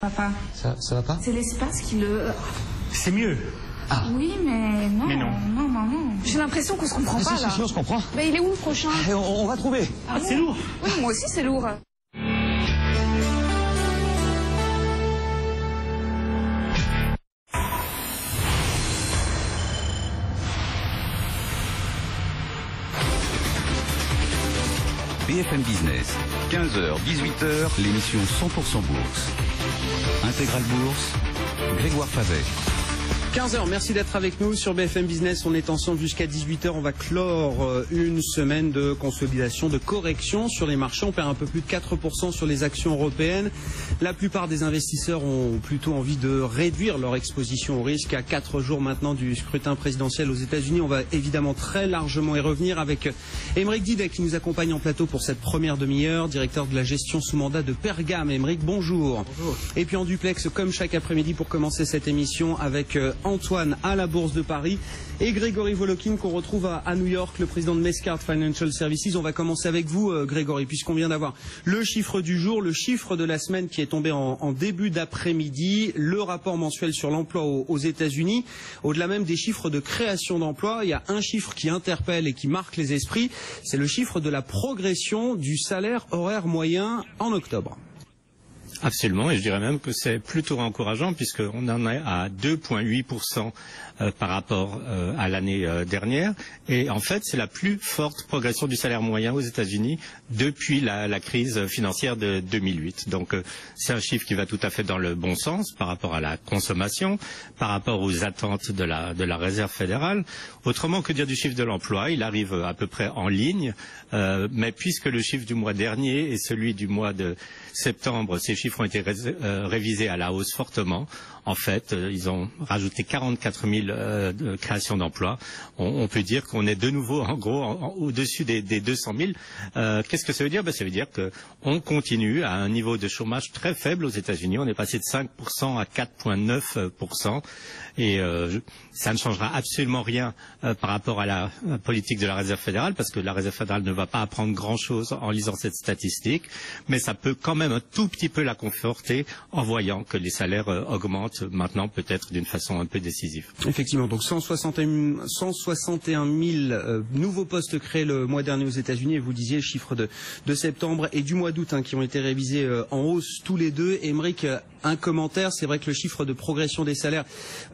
Papa. Ça va pas? C'est l'espace qui le... C'est mieux. Ah. Oui, mais non. Mais non. Non. J'ai l'impression qu'on se comprend pas, là. Si, on se comprend. Mais il est où, le prochain? On va trouver. Ah, c'est lourd. Oui, moi aussi, c'est lourd. BFM Business, 15h, 18h, l'émission 100% Bourse. Intégrale Bourse, Grégoire Favet. 15h, merci d'être avec nous sur BFM Business. On est ensemble jusqu'à 18h. On va clore une semaine de consolidation, de correction sur les marchés. On perd un peu plus de 4% sur les actions européennes. La plupart des investisseurs ont plutôt envie de réduire leur exposition au risque à 4 jours maintenant du scrutin présidentiel aux États-Unis. On va évidemment très largement y revenir avec Aymeric Didet qui nous accompagne en plateau pour cette première demi-heure, directeur de la gestion sous mandat de Pergame. Aymeric, bonjour. Bonjour. Et puis en duplex, comme chaque après-midi pour commencer cette émission, avec Antoine à la Bourse de Paris et Grégory Volokin qu'on retrouve à New York, le président de Mescard Financial Services. On va commencer avec vous, Grégory, puisqu'on vient d'avoir le chiffre du jour, le chiffre de la semaine qui est tombé en début d'après-midi, le rapport mensuel sur l'emploi aux États-Unis. Au-delà même des chiffres de création d'emplois, il y a un chiffre qui interpelle et qui marque les esprits, c'est le chiffre de la progression du salaire horaire moyen en octobre. Absolument, et je dirais même que c'est plutôt encourageant puisqu'on en est à 2,8% par rapport à l'année dernière. Et en fait, c'est la plus forte progression du salaire moyen aux États-Unis depuis la crise financière de 2008. Donc c'est un chiffre qui va tout à fait dans le bon sens par rapport à la consommation, par rapport aux attentes de la Réserve fédérale. Autrement que dire du chiffre de l'emploi, il arrive à peu près en ligne, mais puisque le chiffre du mois dernier et celui du mois de septembre, ces chiffres ont été révisés à la hausse fortement. En fait, ils ont rajouté 44 000 créations d'emplois. On peut dire qu'on est de nouveau, en gros, au-dessus des 200 000. Qu'est-ce que ça veut dire? Ça veut dire qu'on continue à un niveau de chômage très faible aux États-Unis. On est passé de 5% à 4,9%. Et ça ne changera absolument rien par rapport à la politique de la Réserve fédérale, parce que la Réserve fédérale ne va pas apprendre grand-chose en lisant cette statistique, mais ça peut quand même un tout petit peu la conforter en voyant que les salaires augmentent maintenant peut-être d'une façon un peu décisive. Effectivement, donc 161 000 nouveaux postes créés le mois dernier aux États-Unis, et vous disiez le chiffre de septembre et du mois d'août qui ont été révisés en hausse tous les deux. Aymeric, un commentaire, c'est vrai que le chiffre de progression des salaires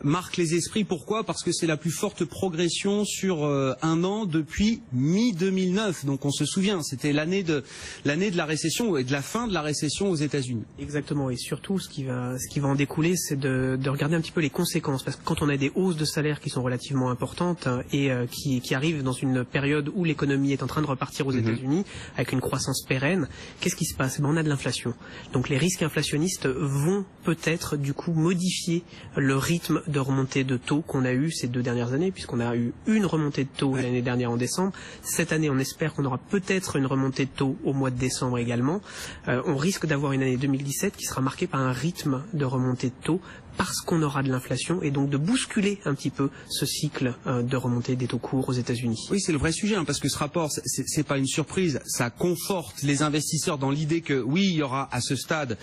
marque les esprits. Pourquoi? Parce que c'est la plus forte progression sur un an depuis mi-2009. Donc on se souvient, c'était l'année de la récession et de la fin de la récession aux États-Unis. Exactement, et surtout ce qui va en découler, c'est de regarder un petit peu les conséquences, parce que quand on a des hausses de salaire qui sont relativement importantes et qui arrivent dans une période où l'économie est en train de repartir aux États-Unis avec une croissance pérenne, qu'est-ce qui se passe? On a de l'inflation. Donc les risques inflationnistes vont peut-être du coup modifier le rythme de remontée de taux qu'on a eu ces 2 dernières années, puisqu'on a eu une remontée de taux l'année dernière en décembre. Cette année, on espère qu'on aura peut-être une remontée de taux au mois de décembre également. On risque d'avoir une année 2017 qui sera marquée par un rythme de remontée de taux parce qu'on aura de l'inflation, et donc de bousculer un petit peu ce cycle de remontée des taux courts aux États-Unis. Oui, c'est le vrai sujet, parce que ce rapport, c'est pas une surprise, ça conforte les investisseurs dans l'idée que oui, il y aura à ce stade,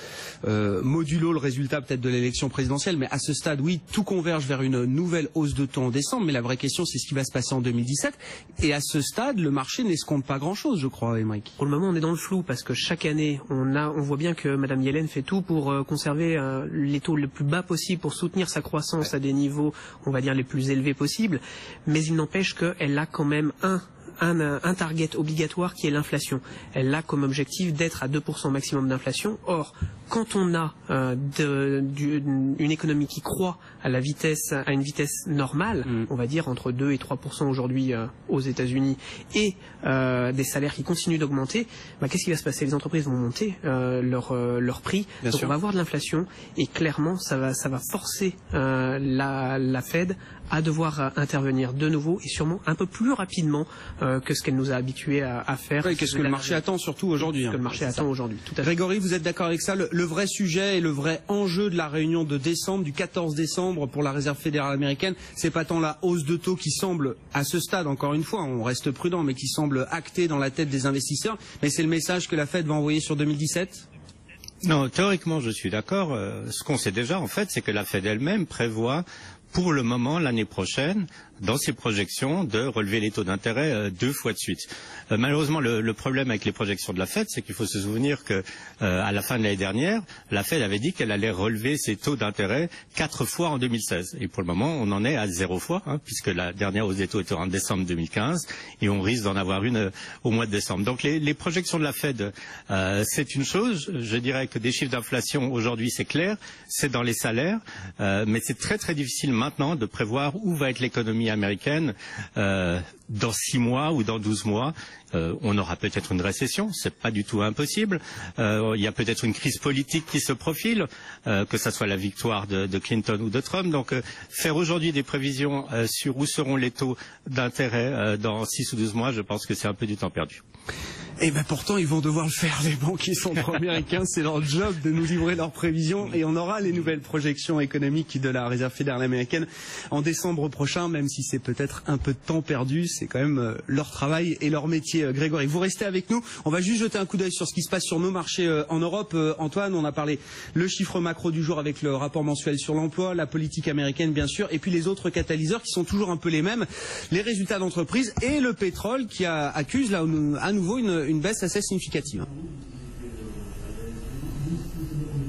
modulo le résultat peut-être de l'élection présidentielle, mais à ce stade, oui, tout converge vers une nouvelle hausse de taux en décembre, mais la vraie question, c'est ce qui va se passer en 2017, et à ce stade, le marché n'escompte pas grand-chose, je crois, Aymeric. Pour le moment, on est dans le flou, parce que chaque année, on voit bien que Madame Yellen fait tout pour conserver les taux le plus bas possible, pour soutenir sa croissance à des niveaux, on va dire, les plus élevés possibles, mais il n'empêche qu'elle a quand même un target obligatoire qui est l'inflation. Elle a comme objectif d'être à 2% maximum d'inflation. Or, quand on a une économie qui croît à une vitesse normale, on va dire entre 2 et 3% aujourd'hui aux États-Unis, et des salaires qui continuent d'augmenter, qu'est-ce qui va se passer? Les entreprises vont monter leur prix. Bien donc sûr. on va avoir de l'inflation, et clairement ça va forcer la Fed à devoir intervenir de nouveau, et sûrement un peu plus rapidement que ce qu'elle nous a habitués à faire. Oui, qu'est-ce que le marché attend surtout aujourd'hui? Que le marché attend aujourd'hui. Tout à fait. Grégory, vous êtes d'accord avec ça? Le vrai sujet et le vrai enjeu de la réunion de décembre, du 14 décembre pour la Réserve fédérale américaine, c'est pas tant la hausse de taux qui semble, à ce stade, encore une fois, on reste prudent, mais qui semble actée dans la tête des investisseurs, mais c'est le message que la Fed va envoyer sur 2017? Non, théoriquement, je suis d'accord. Ce qu'on sait déjà, en fait, c'est que la Fed elle-même prévoit pour le moment, l'année prochaine, dans ses projections, de relever les taux d'intérêt 2 fois de suite. Malheureusement, le problème avec les projections de la Fed, c'est qu'il faut se souvenir que à la fin de l'année dernière, la Fed avait dit qu'elle allait relever ses taux d'intérêt 4 fois en 2016. Et pour le moment, on en est à 0 fois, puisque la dernière hausse des taux était en décembre 2015, et on risque d'en avoir une au mois de décembre. Donc les projections de la Fed, c'est une chose. Je dirais que des chiffres d'inflation aujourd'hui, c'est clair, c'est dans les salaires, mais c'est très très difficile maintenant de prévoir où va être l'économie américaine dans 6 mois ou dans 12 mois. On aura peut-être une récession, c'est pas du tout impossible. Il y a peut-être une crise politique qui se profile, que ça soit la victoire de Clinton ou de Trump. Donc faire aujourd'hui des prévisions sur où seront les taux d'intérêt dans 6 ou 12 mois, je pense que c'est un peu du temps perdu. Et ben pourtant ils vont devoir le faire, les banquiers centraux américains, c'est leur job de nous livrer leurs prévisions et on aura les nouvelles projections économiques de la Réserve fédérale américaine en décembre prochain, même si c'est peut-être un peu de temps perdu, c'est quand même leur travail et leur métier. Grégory, vous restez avec nous, on va juste jeter un coup d'œil sur ce qui se passe sur nos marchés en Europe. Antoine, on a parlé le chiffre macro du jour avec le rapport mensuel sur l'emploi, la politique américaine bien sûr, et puis les autres catalyseurs qui sont toujours un peu les mêmes, les résultats d'entreprise et le pétrole qui accuse là à nouveau une baisse assez significative.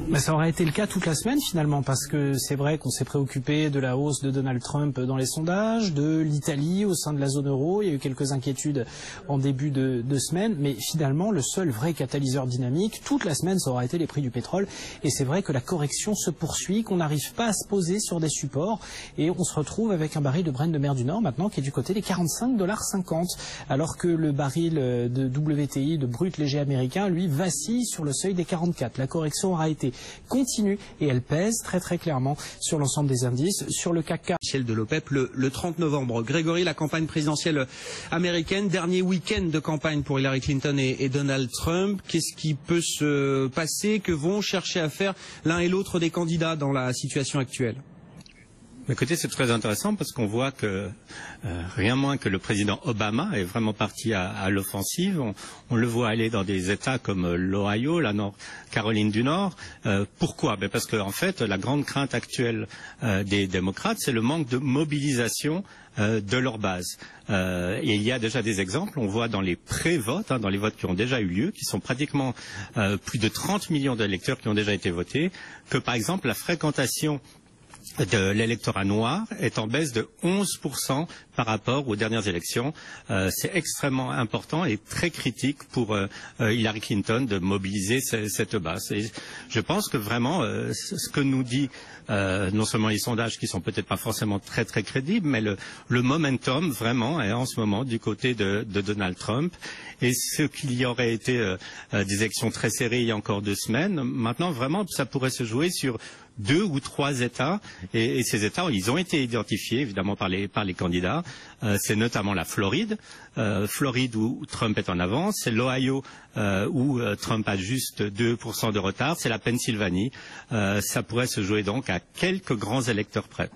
Mais ça aurait été le cas toute la semaine finalement, parce que c'est vrai qu'on s'est préoccupé de la hausse de Donald Trump dans les sondages, de l'Italie au sein de la zone euro, il y a eu quelques inquiétudes en début de semaine, mais finalement le seul vrai catalyseur dynamique toute la semaine ça aura été les prix du pétrole, et c'est vrai que la correction se poursuit, qu'on n'arrive pas à se poser sur des supports, et on se retrouve avec un baril de Brent de mer du Nord maintenant qui est du côté des 45,50 $, alors que le baril de WTI, de brut léger américain, lui vacille sur le seuil des 44. La correction aura été continue et elle pèse très très clairement sur l'ensemble des indices, sur le CAC 40. De l'OPEP le 30 novembre. Grégory, la campagne présidentielle américaine, dernier week-end de campagne pour Hillary Clinton et Donald Trump. Qu'est-ce qui peut se passer? Que vont chercher à faire l'un et l'autre des candidats dans la situation actuelle? Écoutez, c'est très intéressant parce qu'on voit que rien moins que le président Obama est vraiment parti à l'offensive. On le voit aller dans des États comme l'Ohio, la Caroline du Nord. Pourquoi? Parce que en fait, la grande crainte actuelle des démocrates, c'est le manque de mobilisation de leur base. Et il y a déjà des exemples, on voit dans les pré-votes, dans les votes qui ont déjà eu lieu, qui sont pratiquement plus de 30 millions d'électeurs qui ont déjà été votés, que par exemple la fréquentation de l'électorat noir est en baisse de 11% par rapport aux dernières élections. C'est extrêmement important et très critique pour Hillary Clinton de mobiliser cette base. Et je pense que vraiment, ce que nous dit non seulement les sondages qui sont peut-être pas forcément très très crédibles, mais le momentum vraiment est en ce moment du côté de Donald Trump. Et ce qu'il y aurait été des élections très serrées il y a encore 2 semaines, maintenant vraiment ça pourrait se jouer sur 2 ou 3 États, et ces États, ils ont été identifiés évidemment par les candidats. C'est notamment la Floride, où Trump est en avance, c'est l'Ohio où Trump a juste 2% de retard, c'est la Pennsylvanie. Ça pourrait se jouer donc à quelques grands électeurs près.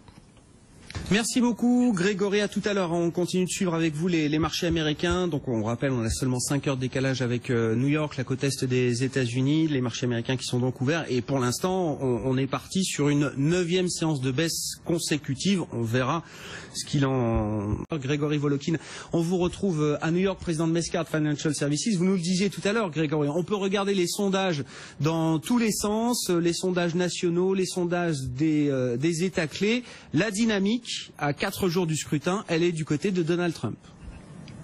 Merci beaucoup Grégory, à tout à l'heure. On continue de suivre avec vous les marchés américains. Donc on rappelle, on a seulement 5 heures de décalage avec New York, la côte est des États-Unis, les marchés américains qui sont donc ouverts. Et pour l'instant, on est parti sur une 9e séance de baisse consécutive. On verra ce qu'il en... Grégory Volokin, on vous retrouve à New York, président de Mescard Financial Services. Vous nous le disiez tout à l'heure, Grégory, on peut regarder les sondages dans tous les sens, les sondages nationaux, les sondages des États clés. La dynamique, à 4 jours du scrutin, elle est du côté de Donald Trump.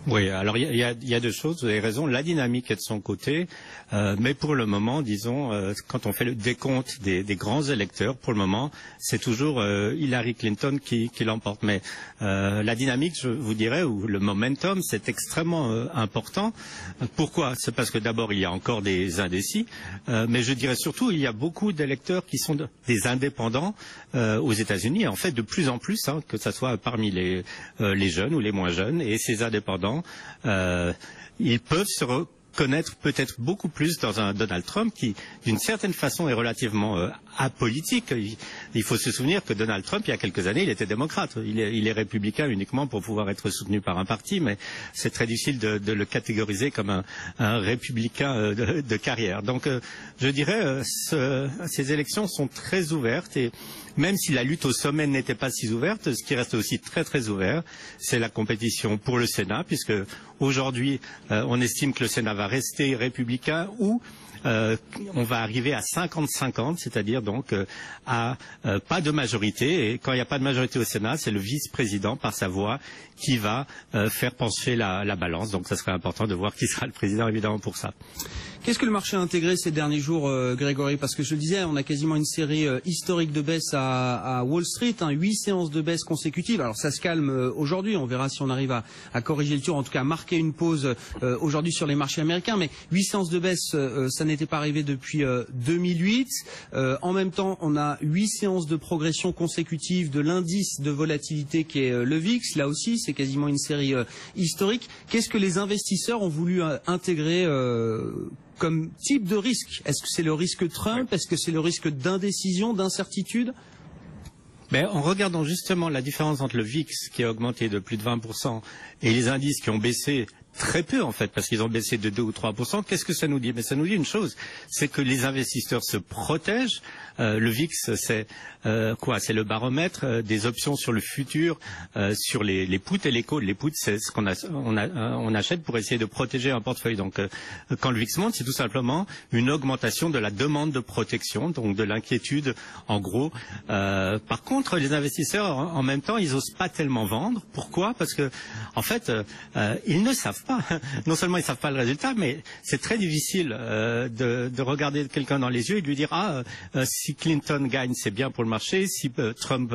Oui, alors il y a 2 choses, vous avez raison, la dynamique est de son côté, mais pour le moment, disons, quand on fait le décompte des grands électeurs, pour le moment, c'est toujours Hillary Clinton qui l'emporte. Mais la dynamique, je vous dirais, ou le momentum, c'est extrêmement important. Pourquoi? C'est parce que d'abord, il y a encore des indécis, mais je dirais surtout, il y a beaucoup d'électeurs qui sont des indépendants aux États-Unis, en fait, de plus en plus, que ce soit parmi les jeunes ou les moins jeunes, et ces indépendants, ils peuvent se connaître peut-être beaucoup plus dans un Donald Trump qui, d'une certaine façon, est relativement apolitique. Il faut se souvenir que Donald Trump, il y a quelques années, il était démocrate. Il est républicain uniquement pour pouvoir être soutenu par un parti, mais c'est très difficile de le catégoriser comme un républicain de carrière. Donc, je dirais, ces élections sont très ouvertes et même si la lutte au sommet n'était pas si ouverte, ce qui reste aussi très très ouvert, c'est la compétition pour le Sénat, puisque aujourd'hui, on estime que le Sénat va rester républicain ou on va arriver à 50-50, c'est-à-dire donc à pas de majorité. Et quand il n'y a pas de majorité au Sénat, c'est le vice-président par sa voix qui va faire pencher la balance. Donc ça serait important de voir qui sera le président évidemment pour ça. Qu'est-ce que le marché a intégré ces derniers jours, Grégory? Parce que je le disais, on a quasiment une série historique de baisse à Wall Street, 8 séances de baisse consécutives. Alors ça se calme aujourd'hui, on verra si on arrive à corriger le tir, en tout cas à marquer une pause aujourd'hui sur les marchés américains. Mais 8 séances de baisse, ça n'était pas arrivé depuis 2008. En même temps, on a 8 séances de progression consécutive de l'indice de volatilité qui est le VIX. Là aussi, c'est quasiment une série historique. Qu'est-ce que les investisseurs ont voulu intégrer comme type de risque? Est-ce que c'est le risque Trump? Est-ce que c'est le risque d'indécision, d'incertitude? En regardant justement la différence entre le VIX qui a augmenté de plus de 20% et les indices qui ont baissé très peu en fait, parce qu'ils ont baissé de 2 ou 3%, qu'est-ce que ça nous dit? Ça nous dit une chose, c'est que les investisseurs se protègent. Le VIX, c'est quoi? C'est le baromètre des options sur le futur, sur les puts et les calls. Les puts, c'est ce on achète pour essayer de protéger un portefeuille. Donc, quand le VIX monte, c'est tout simplement une augmentation de la demande de protection, donc de l'inquiétude, en gros. Par contre, les investisseurs, en même temps, ils osent pas tellement vendre. Pourquoi? Parce que, en fait, ils ne savent pas. Non seulement ils savent pas le résultat, mais c'est très difficile de regarder quelqu'un dans les yeux et de lui dire si Clinton gagne, c'est bien pour le marché, si Trump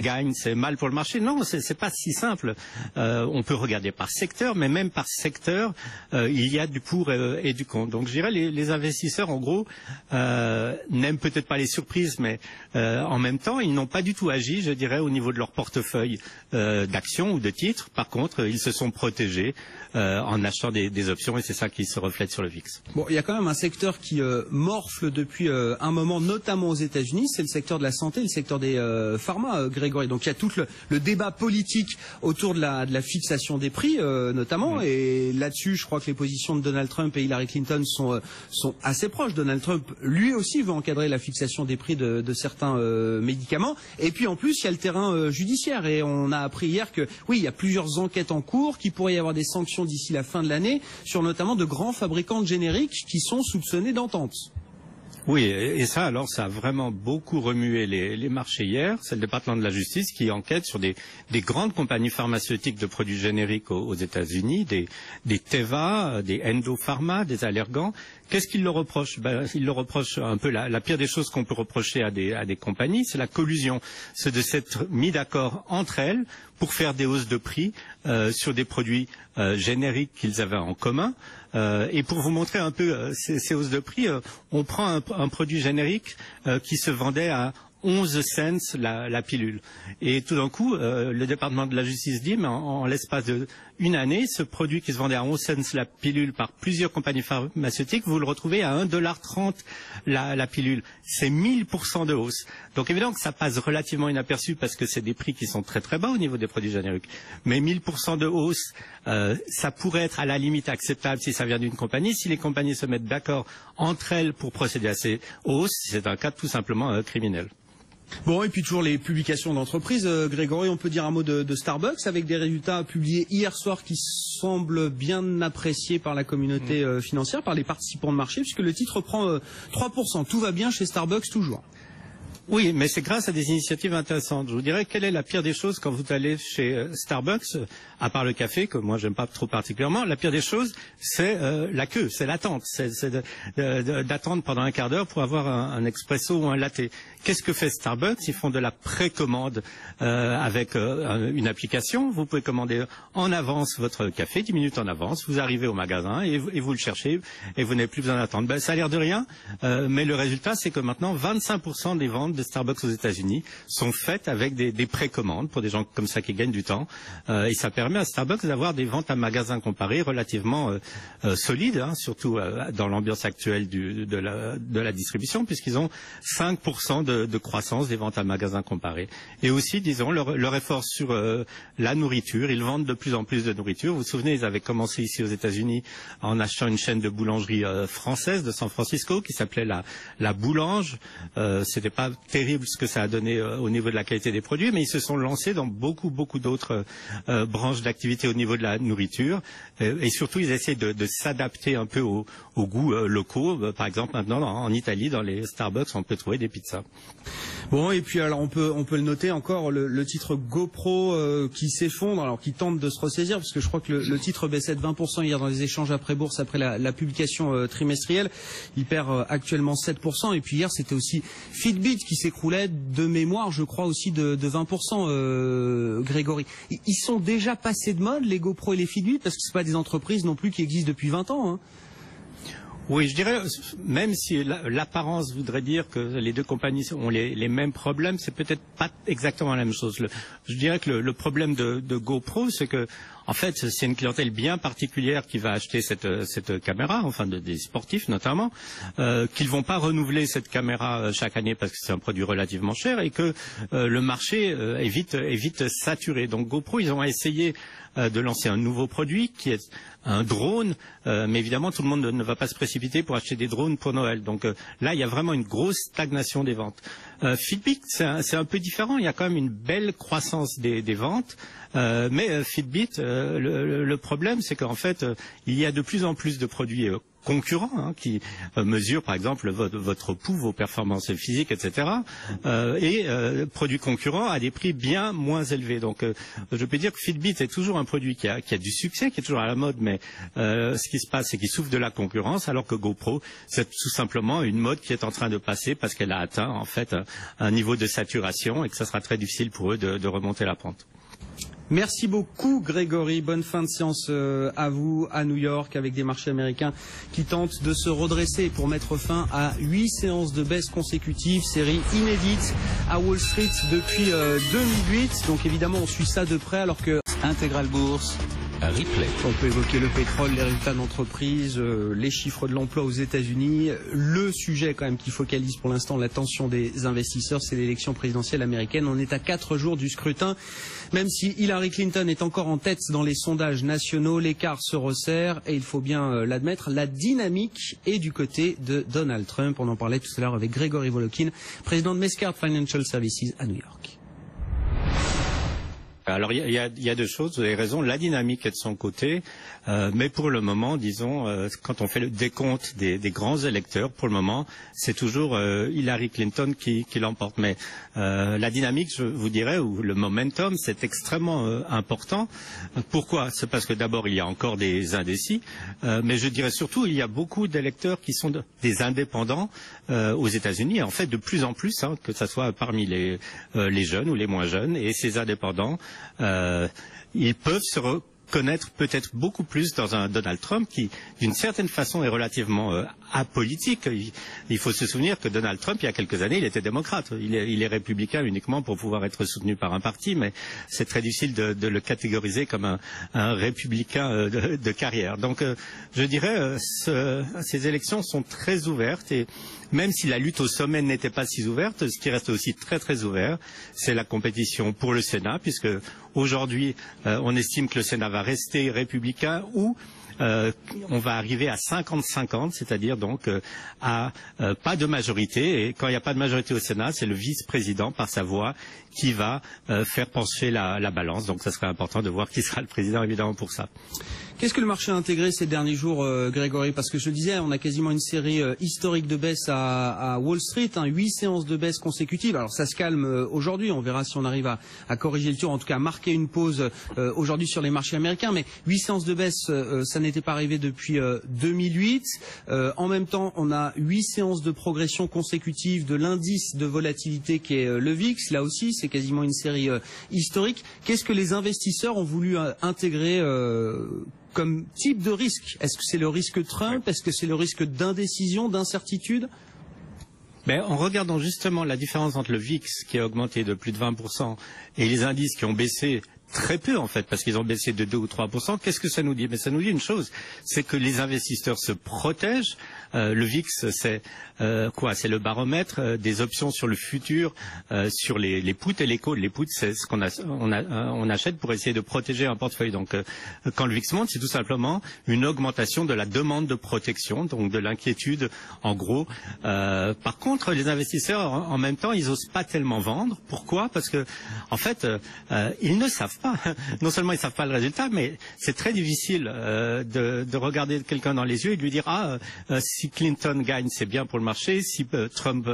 gagne, c'est mal pour le marché. Non, c'est pas si simple. On peut regarder par secteur, mais même par secteur, il y a du pour et du contre. Donc je dirais les investisseurs, en gros, n'aiment peut-être pas les surprises, mais en même temps, ils n'ont pas du tout agi, je dirais, au niveau de leur portefeuille d'actions ou de titres. Par contre, ils se sont protégés en achetant des options et c'est ça qui se reflète sur le VIX. Bon, il y a quand même un secteur qui morfle depuis un moment, notamment aux États-Unis, c'est le secteur de la santé, le secteur des pharma, Grégory. Donc il y a tout le débat politique autour de la fixation des prix, notamment. Et là-dessus, je crois que les positions de Donald Trump et Hillary Clinton sont assez proches. Donald Trump, lui aussi, veut encadrer la fixation des prix de certains médicaments. Et puis en plus, il y a le terrain judiciaire. Et on a appris hier que, oui, il y a plusieurs enquêtes en cours, qu'il pourrait y avoir des sanctions d'ici la fin de l'année sur notamment de grands fabricants de génériques qui sont soupçonnés d'entente. Oui, et ça, alors, ça a vraiment beaucoup remué les marchés hier. C'est le département de la justice qui enquête sur des grandes compagnies pharmaceutiques de produits génériques aux États-Unis, des Teva, des Endo Pharma, des Allergan. Qu'est-ce qu'il leur reproche? Il leur reproche un peu la pire des choses qu'on peut reprocher à des compagnies, c'est la collusion. C'est de s'être mis d'accord entre elles pour faire des hausses de prix sur des produits génériques qu'ils avaient en commun. Et pour vous montrer un peu ces hausses de prix, on prend un produit générique qui se vendait à 11 cents la pilule. Et tout d'un coup, le département de la justice dit, mais en l'espace d'une année, ce produit qui se vendait à 11 cents la pilule par plusieurs compagnies pharmaceutiques, vous le retrouvez à 1,30 $ la pilule. C'est 1000% de hausse. Donc évidemment que ça passe relativement inaperçu parce que c'est des prix qui sont très très bas au niveau des produits génériques. Mais 1000% de hausse, ça pourrait être à la limite acceptable si ça vient d'une compagnie. Si les compagnies se mettent d'accord entre elles pour procéder à ces hausses, c'est un cas tout simplement criminel. Bon, et puis toujours les publications d'entreprises. Grégory, on peut dire un mot de Starbucks avec des résultats publiés hier soir qui semblent bien appréciés par la communauté financière, par les participants de marché, puisque le titre prend 3%. Tout va bien chez Starbucks toujours. Oui, mais c'est grâce à des initiatives intéressantes. Je vous dirais, quelle est la pire des choses quand vous allez chez Starbucks, à part le café, que moi j'aime pas trop particulièrement, la pire des choses, c'est la queue, c'est l'attente, c'est d'attendre pendant un quart d'heure pour avoir un expresso ou un latte. qu'est-ce que fait Starbucks? Ils font de la précommande avec une application. Vous pouvez commander en avance votre café, 10 minutes en avance. Vous arrivez au magasin et vous le cherchez et vous n'avez plus besoin d'attendre. Ben, ça a l'air de rien, mais le résultat, c'est que maintenant, 25% des ventes de Starbucks aux États-Unis sont faites avec des précommandes pour des gens comme ça qui gagnent du temps. Et ça permet à Starbucks d'avoir des ventes à magasins comparés relativement solides, hein, surtout dans l'ambiance actuelle de la distribution, puisqu'ils ont 5% de croissance des ventes à magasins comparés. Et aussi, disons, leur effort sur la nourriture. Ils vendent de plus en plus de nourriture. Vous vous souvenez, ils avaient commencé ici aux États-Unis en achetant une chaîne de boulangerie française de San Francisco qui s'appelait la Boulange. C'était pas terrible ce que ça a donné au niveau de la qualité des produits, mais ils se sont lancés dans beaucoup d'autres branches d'activité au niveau de la nourriture. Et surtout, ils essaient de s'adapter un peu aux goûts locaux. Par exemple, maintenant, en Italie, dans les Starbucks, on peut trouver des pizzas. Bon, et puis alors on peut le noter encore, le titre GoPro qui s'effondre, alors qui tente de se ressaisir, parce que je crois que le titre baissait de 20% hier dans les échanges après bourse, après la publication trimestrielle. Il perd actuellement 7%. Et puis hier, c'était aussi Fitbit qui s'écroulait de mémoire, je crois aussi de 20%, Grégory. Ils sont déjà passés de mode, les GoPro et les Fitbit, parce que c'est pas des entreprises non plus qui existent depuis 20 ans, hein. Oui, je dirais, même si l'apparence voudrait dire que les deux compagnies ont les mêmes problèmes, c'est peut-être pas exactement la même chose. Je dirais que le problème de GoPro, c'est que, en fait, c'est une clientèle bien particulière qui va acheter cette caméra, enfin des sportifs notamment, qu'ils vont pas renouveler cette caméra chaque année parce que c'est un produit relativement cher et que le marché est vite saturé. Donc GoPro, ils ont essayé de lancer un nouveau produit qui est un drone, mais évidemment tout le monde ne va pas se précipiter pour acheter des drones pour Noël. Donc là, il y a vraiment une grosse stagnation des ventes. Fitbit, c'est un peu différent. Il y a quand même une belle croissance des ventes. Mais Fitbit, le problème, c'est qu'en fait, il y a de plus en plus de produits concurrents hein, qui mesurent par exemple votre pouls, vos performances physiques, etc. Et produits concurrents à des prix bien moins élevés. Donc je peux dire que Fitbit est toujours un produit qui a du succès, qui est toujours à la mode, mais ce qui se passe, c'est qu'il souffre de la concurrence, alors que GoPro, c'est tout simplement une mode qui est en train de passer parce qu'elle a atteint en fait un niveau de saturation et que ça sera très difficile pour eux de remonter la pente. Merci beaucoup Grégory, bonne fin de séance à vous à New York avec des marchés américains qui tentent de se redresser pour mettre fin à 8 séances de baisse consécutives, série inédite à Wall Street depuis 2008. Donc évidemment on suit ça de près alors que Intégral Bourse, replay. On peut évoquer le pétrole, les résultats d'entreprise, les chiffres de l'emploi aux États-Unis. Le sujet quand même qui focalise pour l'instant l'attention des investisseurs, c'est l'élection présidentielle américaine. On est à 4 jours du scrutin. Même si Hillary Clinton est encore en tête dans les sondages nationaux, l'écart se resserre et il faut bien l'admettre, la dynamique est du côté de Donald Trump. On en parlait tout à l'heure avec Grégory Volokin, président de Mescart Financial Services à New York. Alors il y a deux choses, vous avez raison, la dynamique est de son côté, mais pour le moment, disons, quand on fait le décompte des grands électeurs, pour le moment, c'est toujours Hillary Clinton qui l'emporte. Mais la dynamique, je vous dirais, ou le momentum, c'est extrêmement important. Pourquoi? C'est parce que d'abord, il y a encore des indécis, mais je dirais surtout, il y a beaucoup d'électeurs qui sont des indépendants aux États-Unis, en fait, de plus en plus, hein, que ce soit parmi les jeunes ou les moins jeunes, et ces indépendants, ils peuvent se reconnaître peut-être beaucoup plus dans un Donald Trump qui, d'une certaine façon, est relativement apolitique. Il faut se souvenir que Donald Trump, il y a quelques années, il était démocrate. Il est républicain uniquement pour pouvoir être soutenu par un parti, mais c'est très difficile de le catégoriser comme un républicain de carrière. Donc, je dirais, ces élections sont très ouvertes et même si la lutte au sommet n'était pas si ouverte, ce qui reste aussi très très ouvert, c'est la compétition pour le Sénat, puisque aujourd'hui, on estime que le Sénat va rester républicain ou on va arriver à 50-50, c'est-à-dire donc à pas de majorité. Et quand il n'y a pas de majorité au Sénat, c'est le vice-président par sa voix qui va faire pencher la balance. Donc ça serait important de voir qui sera le président évidemment pour ça. Qu'est-ce que le marché a intégré ces derniers jours, Grégory? Parce que je le disais, on a quasiment une série historique de baisse à Wall Street, 8 séances de baisse consécutives. Alors ça se calme aujourd'hui, on verra si on arrive à corriger le tir, en tout cas à marquer une pause aujourd'hui sur les marchés américains. Mais 8 séances de baisse, ça n'était pas arrivé depuis 2008. En même temps, on a 8 séances de progression consécutive de l'indice de volatilité qui est le VIX. Là aussi, c'est quasiment une série historique. Qu'est-ce que les investisseurs ont voulu intégrer comme type de risque? Est-ce que c'est le risque Trump? Est-ce que c'est le risque d'indécision, d'incertitude? En regardant justement la différence entre le VIX qui a augmenté de plus de 20% et les indices qui ont baissé très peu en fait, parce qu'ils ont baissé de 2 ou 3%, qu'est-ce que ça nous dit? Ça nous dit une chose, c'est que les investisseurs se protègent. Le VIX, c'est quoi? C'est le baromètre des options sur le futur, sur les puts et les calls. Les puts, c'est ce on achète pour essayer de protéger un portefeuille. Donc, quand le VIX monte, c'est tout simplement une augmentation de la demande de protection, donc de l'inquiétude, en gros. Par contre, les investisseurs, en même temps, ils osent pas tellement vendre. Pourquoi? Parce que, en fait, ils ne savent pas. Non seulement ils savent pas le résultat, mais c'est très difficile de regarder quelqu'un dans les yeux et de lui dire si Clinton gagne, c'est bien pour le marché, si Trump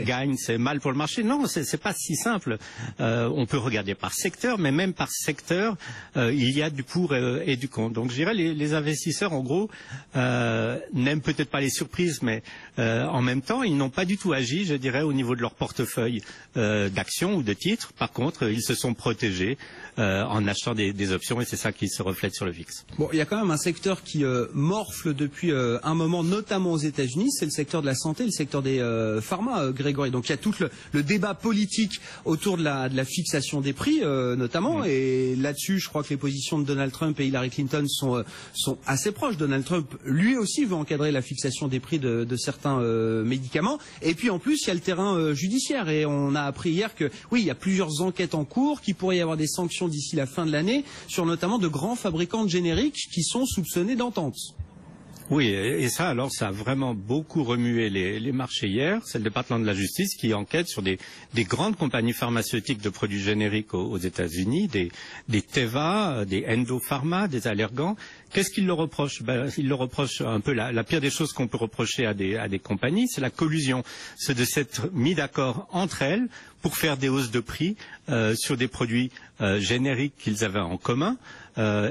gagne, c'est mal pour le marché. Non, c'est pas si simple. On peut regarder par secteur, mais même par secteur, il y a du pour et du contre. Donc je dirais les investisseurs, en gros, n'aiment peut-être pas les surprises, mais en même temps, ils n'ont pas du tout agi, je dirais, au niveau de leur portefeuille d'actions ou de titres. Par contre, ils se sont protégés en achetant des options, et c'est ça qui se reflète sur le VIX. Bon, il y a quand même un secteur qui morfle depuis un moment, notamment aux États-Unis, c'est le secteur de la santé, le secteur des pharma, Grégory. Donc il y a tout le débat politique autour de la fixation des prix, notamment, et là-dessus, je crois que les positions de Donald Trump et Hillary Clinton sont assez proches. Donald Trump, lui aussi, veut encadrer la fixation des prix de certains médicaments. Et puis en plus, il y a le terrain judiciaire, et on a appris hier que, oui, il y a plusieurs enquêtes en cours, qu'il pourrait y avoir des sanctions d'ici la fin de l'année sur notamment de grands fabricants de génériques qui sont soupçonnés d'entente. Oui, et ça, alors, ça a vraiment beaucoup remué les marchés hier. C'est le département de la justice qui enquête sur des grandes compagnies pharmaceutiques de produits génériques aux États-Unis, des Teva, des Endo-Pharma, des Allergan. Qu'est-ce qu'il leur reproche? Il leur reproche un peu la pire des choses qu'on peut reprocher à des compagnies, c'est la collusion. C'est de s'être mis d'accord entre elles pour faire des hausses de prix sur des produits génériques qu'ils avaient en commun.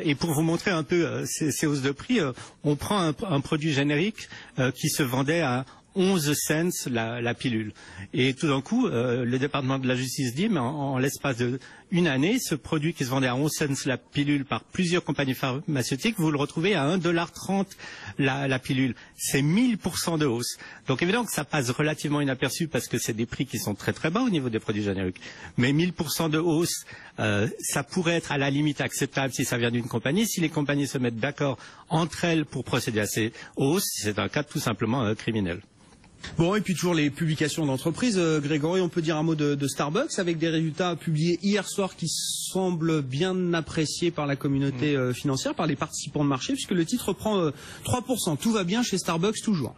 Et pour vous montrer un peu ces hausses de prix, on prend un produit générique qui se vendait à 11 cents la pilule. Et tout d'un coup, le département de la justice dit, mais en l'espace d'une année, ce produit qui se vendait à 11 cents la pilule par plusieurs compagnies pharmaceutiques, vous le retrouvez à 1,30 $ la pilule. C'est 1000% de hausse. Donc évidemment que ça passe relativement inaperçu parce que c'est des prix qui sont très très bas au niveau des produits génériques. Mais 1000% de hausse, ça pourrait être à la limite acceptable si ça vient d'une compagnie. Si les compagnies se mettent d'accord entre elles pour procéder à ces hausses, c'est un cas tout simplement criminel. Bon, et puis toujours les publications d'entreprises. Grégory, on peut dire un mot de Starbucks avec des résultats publiés hier soir qui semblent bien appréciés par la communauté financière, par les participants de marché, puisque le titre prend 3%. Tout va bien chez Starbucks toujours.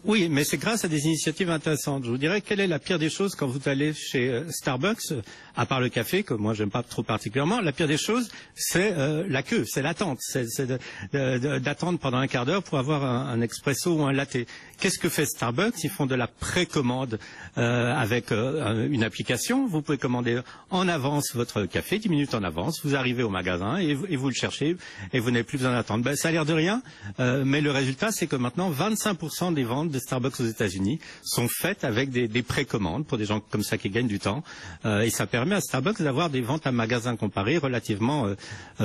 Oui, mais c'est grâce à des initiatives intéressantes. Je vous dirais, quelle est la pire des choses quand vous allez chez Starbucks, à part le café, que moi j'aime pas trop particulièrement. La pire des choses, c'est la queue, c'est l'attente, c'est d'attendre pendant un quart d'heure pour avoir un expresso ou un latte. Qu'est-ce que fait Starbucks? Ils font de la précommande avec une application. Vous pouvez commander en avance votre café, 10 minutes en avance. Vous arrivez au magasin et vous le cherchez et vous n'avez plus besoin d'attendre. Ça a l'air de rien, mais le résultat, c'est que maintenant, 25% des ventes de Starbucks aux États-Unis sont faites avec des précommandes pour des gens comme ça qui gagnent du temps. Et ça permet à Starbucks d'avoir des ventes à magasins comparés relativement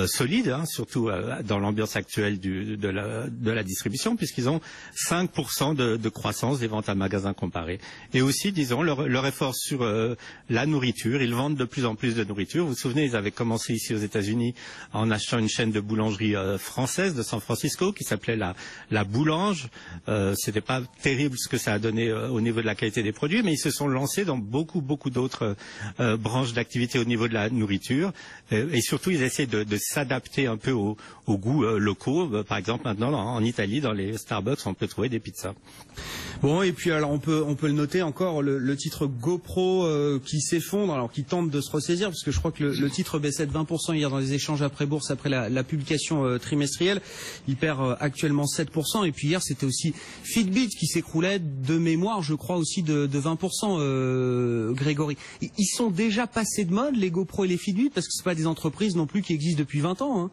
solides, surtout dans l'ambiance actuelle de la distribution, puisqu'ils ont 5% de croissance des ventes à magasins comparés. Et aussi, disons, leur effort sur la nourriture. Ils vendent de plus en plus de nourriture. Vous vous souvenez, ils avaient commencé ici aux États-Unis en achetant une chaîne de boulangerie française de San Francisco qui s'appelait la Boulange. C'était pas terrible ce que ça a donné au niveau de la qualité des produits, mais ils se sont lancés dans beaucoup d'autres branches d'activité au niveau de la nourriture. Et surtout, ils essaient de s'adapter un peu aux goûts locaux. Par exemple, maintenant, en Italie, dans les Starbucks, on peut trouver des pizzas. Bon, et puis alors on peut le noter encore, le titre GoPro qui s'effondre, alors qui tente de se ressaisir, parce que je crois que le titre baissait de 20% hier dans les échanges après bourse, après la publication trimestrielle. Il perd actuellement 7%, et puis hier c'était aussi Fitbit qui s'écroulait de mémoire, je crois aussi de 20%, Grégory. Ils sont déjà passés de mode, les GoPro et les Fitbit, parce que c'est pas des entreprises non plus qui existent depuis 20 ans, hein.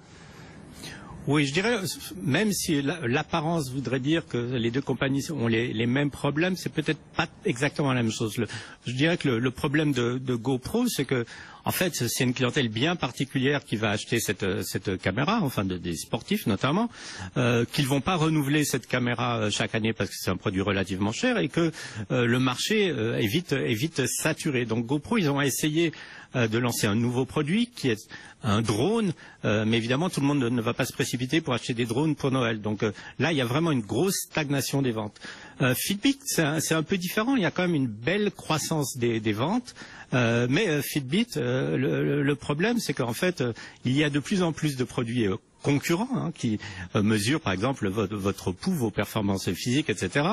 Oui, je dirais, même si l'apparence voudrait dire que les deux compagnies ont les mêmes problèmes, c'est peut-être pas exactement la même chose. Je dirais que le problème de GoPro, c'est que, en fait, c'est une clientèle bien particulière qui va acheter cette caméra, enfin des sportifs notamment, qu'ils vont pas renouveler cette caméra chaque année parce que c'est un produit relativement cher et que le marché est vite saturé. Donc GoPro, ils ont essayé de lancer un nouveau produit qui est un drone, mais évidemment tout le monde ne va pas se précipiter pour acheter des drones pour Noël. Donc là, il y a vraiment une grosse stagnation des ventes. Fitbit, c'est un peu différent. Il y a quand même une belle croissance des ventes. Mais Fitbit, le problème, c'est qu'en fait, il y a de plus en plus de produits concurrents qui mesurent, par exemple, votre pouls, vos performances physiques, etc.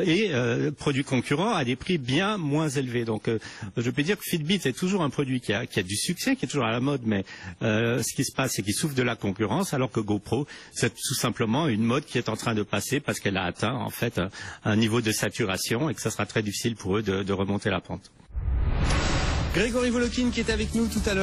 Et produits concurrents à des prix bien moins élevés. Donc, je peux dire que Fitbit est toujours un produit qui a du succès, qui est toujours à la mode, mais ce qui se passe, c'est qu'il souffre de la concurrence, alors que GoPro, c'est tout simplement une mode qui est en train de passer parce qu'elle a atteint, en fait, un niveau de saturation et que ça sera très difficile pour eux de remonter la pente. Grégory Volokhin qui est avec nous tout à l'heure.